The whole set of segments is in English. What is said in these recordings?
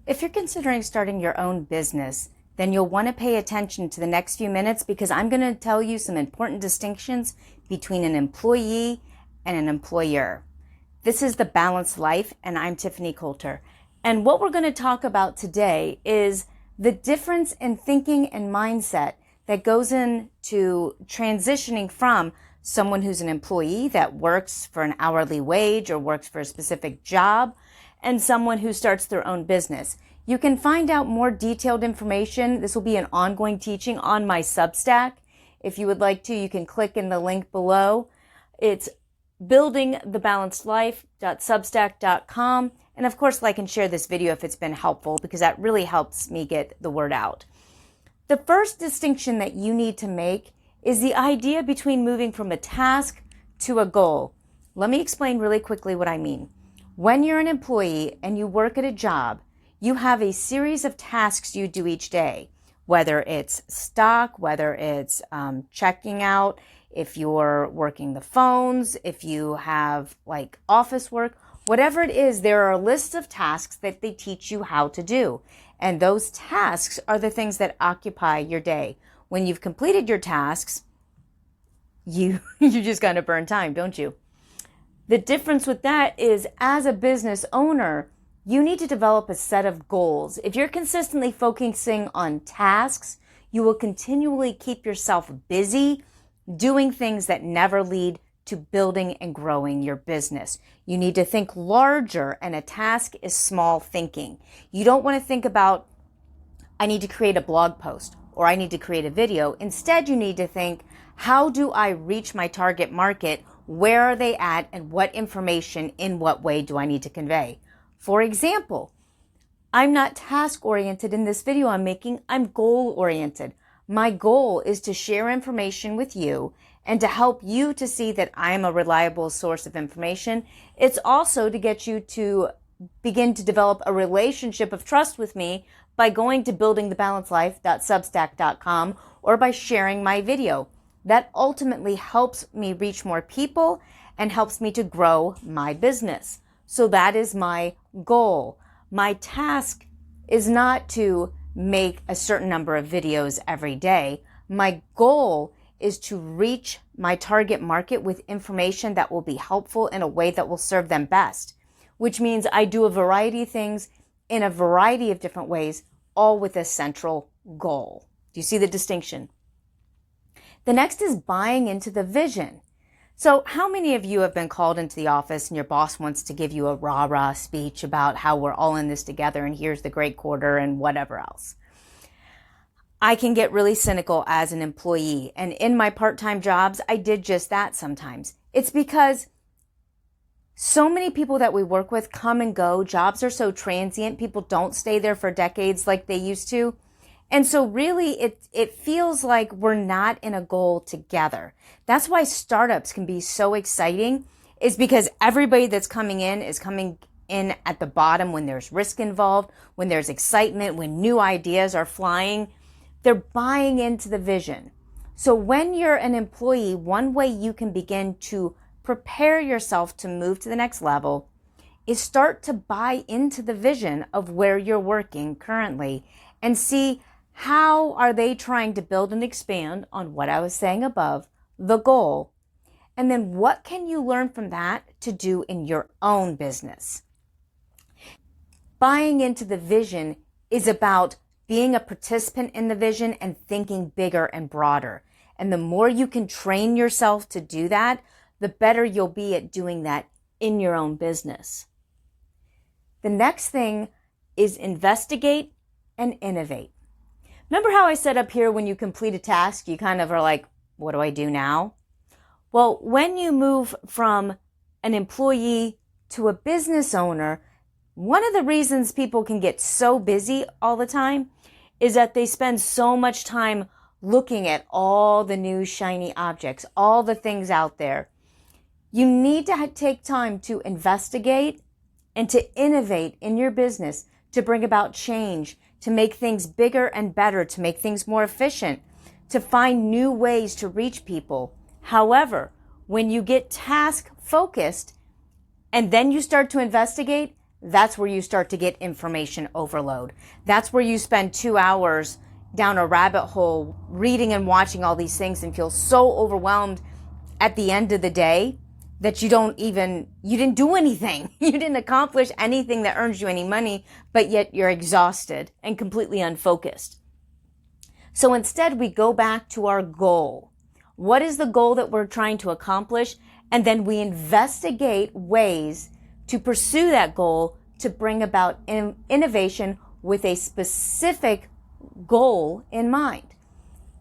If you're considering starting your own business, then you'll want to pay attention to the next few minutes because I'm going to tell you some important distinctions between an employee and an employer. This is The Balanced Life, and I'm Tiffany Coulter. And what we're going to talk about today is the difference in thinking and mindset that goes into transitioning from someone who's an employee that works for an hourly wage or works for a specific job and someone who starts their own business. You can find out more detailed information. This will be an ongoing teaching on my Substack. If you would like to, you can click in the link below. It's buildingthebalancedlife.substack.com. And of course, like and share this video if it's been helpful, because that really helps me get the word out. The first distinction that you need to make is the idea between moving from a task to a goal. Let me explain really quickly what I mean. When you're an employee and you work at a job, you have a series of tasks you do each day, whether it's stock, whether it's checking out, if you're working the phones, if you have like office work, whatever it is, there are lists of tasks that they teach you how to do. And those tasks are the things that occupy your day. When you've completed your tasks, you just kind of burn time, don't you? The difference with that is, as a business owner, you need to develop a set of goals. If you're consistently focusing on tasks, you will continually keep yourself busy doing things that never lead to building and growing your business. You need to think larger, and a task is small thinking. You don't want to think about, I need to create a blog post or I need to create a video. Instead, you need to think, how do I reach my target market? Where are they at? And what information in what way do I need to convey? For example, I'm not task-oriented in this video I'm making, I'm goal-oriented. My goal is to share information with you and to help you to see that I am a reliable source of information. It's also to get you to begin to develop a relationship of trust with me by going to buildingthebalancedlife.substack.com or by sharing my video. That ultimately helps me reach more people and helps me to grow my business. So that is my goal. My task is not to make a certain number of videos every day. My goal is to reach my target market with information that will be helpful in a way that will serve them best, which means I do a variety of things in a variety of different ways, all with a central goal. Do you see the distinction? The next is buying into the vision. So how many of you have been called into the office and your boss wants to give you a rah-rah speech about how we're all in this together and here's the great quarter and whatever else? I can get really cynical as an employee. And in my part-time jobs, I did just that sometimes. It's because so many people that we work with come and go. Jobs are so transient. People don't stay there for decades like they used to. And so really it feels like we're not in a goal together. That's why startups can be so exciting, is because everybody that's coming in is coming in at the bottom when there's risk involved, when there's excitement, when new ideas are flying. They're buying into the vision. So when you're an employee, one way you can begin to prepare yourself to move to the next level is start to buy into the vision of where you're working currently and see how are they trying to build and expand on what I was saying above, the goal. And then what can you learn from that to do in your own business? Buying into the vision is about being a participant in the vision and thinking bigger and broader. And the more you can train yourself to do that, the better you'll be at doing that in your own business. The next thing is investigate and innovate. Remember how I said up here, when you complete a task, you kind of are like, what do I do now? Well, when you move from an employee to a business owner, one of the reasons people can get so busy all the time is that they spend so much time looking at all the new shiny objects, all the things out there. You need to take time to investigate and to innovate in your business, to bring about change, to make things bigger and better, to make things more efficient, to find new ways to reach people. However, when you get task focused and then you start to investigate, that's where you start to get information overload. That's where you spend 2 hours down a rabbit hole reading and watching all these things and feel so overwhelmed at the end of the day that you didn't do anything. You didn't accomplish anything that earns you any money, but yet you're exhausted and completely unfocused. So instead, we go back to our goal. What is the goal that we're trying to accomplish? And then we investigate ways to pursue that goal to bring about innovation with a specific goal in mind.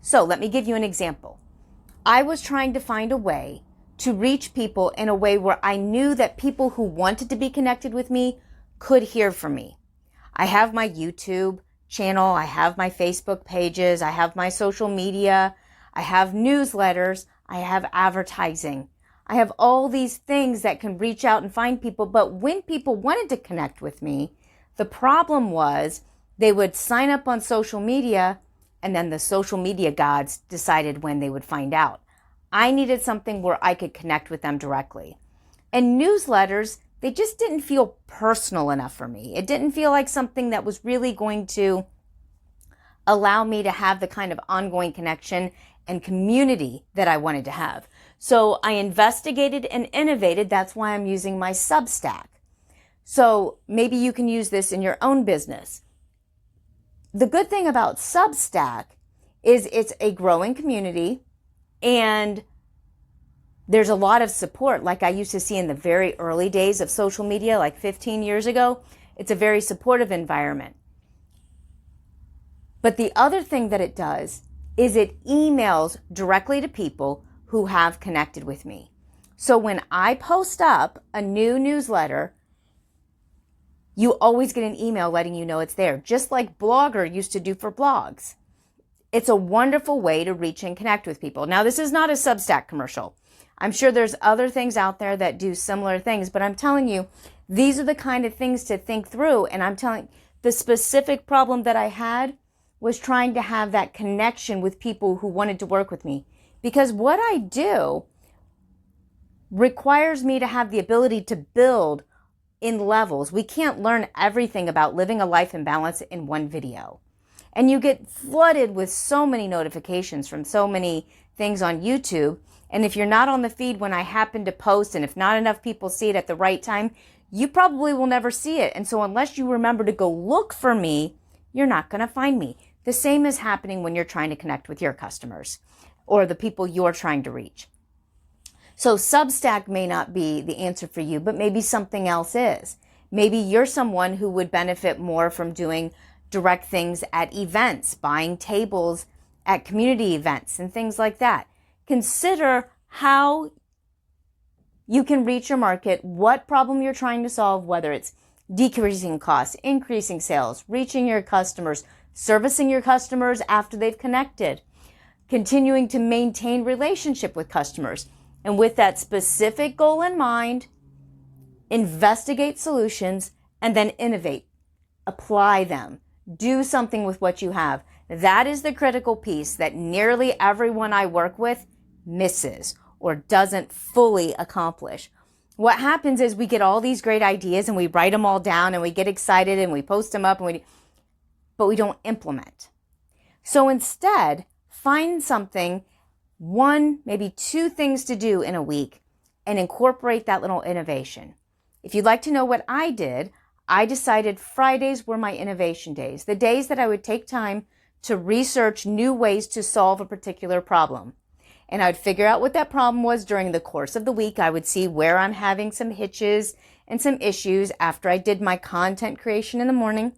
So let me give you an example. I was trying to find a way to reach people in a way where I knew that people who wanted to be connected with me could hear from me. I have my YouTube channel, I have my Facebook pages, I have my social media, I have newsletters, I have advertising. I have all these things that can reach out and find people, but when people wanted to connect with me, the problem was they would sign up on social media and then the social media gods decided when they would find out. I needed something where I could connect with them directly. And newsletters, they just didn't feel personal enough for me. It didn't feel like something that was really going to allow me to have the kind of ongoing connection and community that I wanted to have. So I investigated and innovated. That's why I'm using my Substack. So maybe you can use this in your own business. The good thing about Substack is it's a growing community and there's a lot of support like I used to see in the very early days of social media, like 15 years ago. It's a very supportive environment. But the other thing that it does is it emails directly to people who have connected with me. So when I post up a new newsletter, you always get an email letting you know it's there, just like Blogger used to do for blogs. It's a wonderful way to reach and connect with people. Now, this is not a Substack commercial. I'm sure there's other things out there that do similar things, but I'm telling you, these are the kind of things to think through. And I'm telling the specific problem that I had was trying to have that connection with people who wanted to work with me. Because what I do requires me to have the ability to build in levels. We can't learn everything about living a life in balance in one video. And you get flooded with so many notifications from so many things on YouTube. And if you're not on the feed when I happen to post, and if not enough people see it at the right time, you probably will never see it. And so unless you remember to go look for me, you're not going to find me. The same is happening when you're trying to connect with your customers or the people you're trying to reach. So Substack may not be the answer for you, but maybe something else is. Maybe you're someone who would benefit more from doing direct things at events, buying tables at community events and things like that. Consider how you can reach your market, what problem you're trying to solve, whether it's decreasing costs, increasing sales, reaching your customers, servicing your customers after they've connected, continuing to maintain relationship with customers. And with that specific goal in mind, investigate solutions and then innovate. Apply them. Do something with what you have. That is the critical piece that nearly everyone I work with misses or doesn't fully accomplish. What happens is we get all these great ideas and we write them all down and we get excited and we post them up, but we don't implement. So instead, find something, one, maybe two things to do in a week and incorporate that little innovation. If you'd like to know what I did, I decided Fridays were my innovation days, the days that I would take time to research new ways to solve a particular problem. And I'd figure out what that problem was during the course of the week. I would see where I'm having some hitches and some issues after I did my content creation in the morning.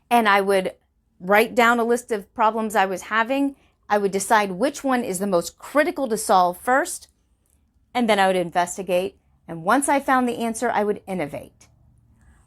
And I would write down a list of problems I was having. I would decide which one is the most critical to solve first. And then I would investigate. And once I found the answer, I would innovate.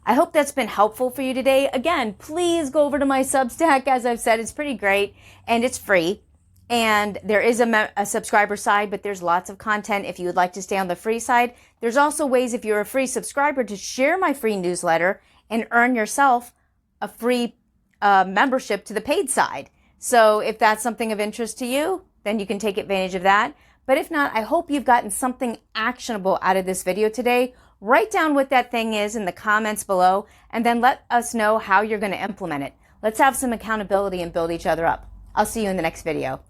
I hope that's been helpful for you today. Again, please go over to my Substack. As I've said, it's pretty great and it's free. And there is a subscriber side, but there's lots of content if you would like to stay on the free side. There's also ways, if you're a free subscriber, to share my free newsletter and earn yourself a free membership to the paid side. So if that's something of interest to you, then you can take advantage of that. But if not, I hope you've gotten something actionable out of this video today Write down what that thing is in the comments below, and then let us know how you're going to implement it. Let's have some accountability and build each other up. I'll see you in the next video.